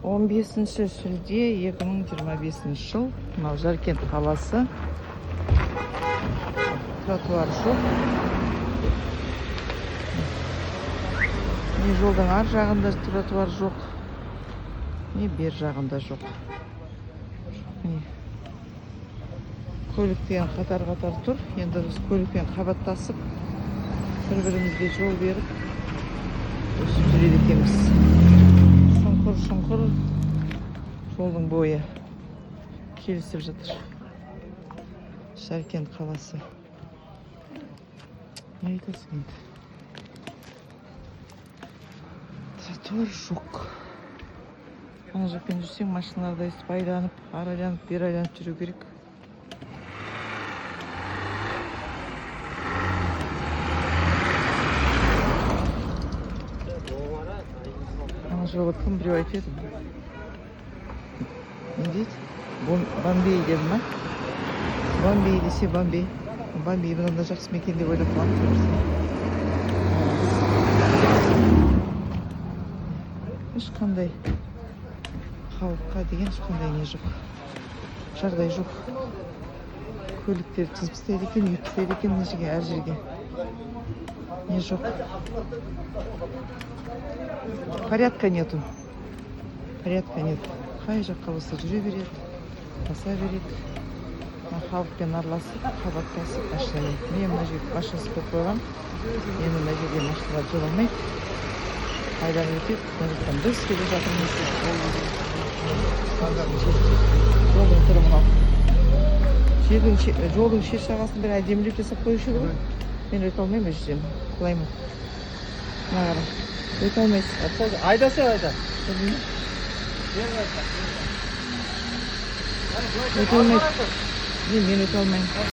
15 шілде 2025 жыл. Мынау Жаркент қаласы. Тротуар жоқ. Не жолдың ар жағында тротуар жоқ, не бер жағында жоқ. Көлікпен қатар-қатар тұр. Енді біз көлікпен қабаттасып, бір-бірімізге жол беріп, өсіп жүреді екенбіз. Шұңқыр жолдың бойы келісіп жатыр. Жаркент қаласы. Не айтасың енді? Тротуар жоқ. Ана жақпен жүрсең, машиналарда өстіп айланып, ары айланып, бері айланып жүру керек. Ана жолы кім біреу айтып еді? Не дейді? Бомбей деді ма? Бомбей десе Бомбей. Бомбей бұнда жақсы мекен деп ойлап қаламын. Ешқандай халыққа деген ешқандай не жоқ. Жағдай жоқ. Көліктер тізіп істейді екен, үйіп істейді екен, не жерге, әр жерге. Не жоқ. Порядка нету. Порядка нет. Қай жаққа болса жүре береді, баса береді. Халықпен араласып, қабаттасып, машинамен. Мен мына жерге машинасы болып қойған. Енді мына жерге машиналар жүре алмайды. Қайдан өтеді, мына жақтан біз келе жатырмыз. Жолдың түрі мынау. Жолдың шет жағасын бір әдемілеп жасап қойушы еді ғой. Мен өте алмаймын өз жерден. Құлаймын. Мына қара. Өте алмайсыз. Айдасы айда. Өте алмайды. Мен өте алмаймын.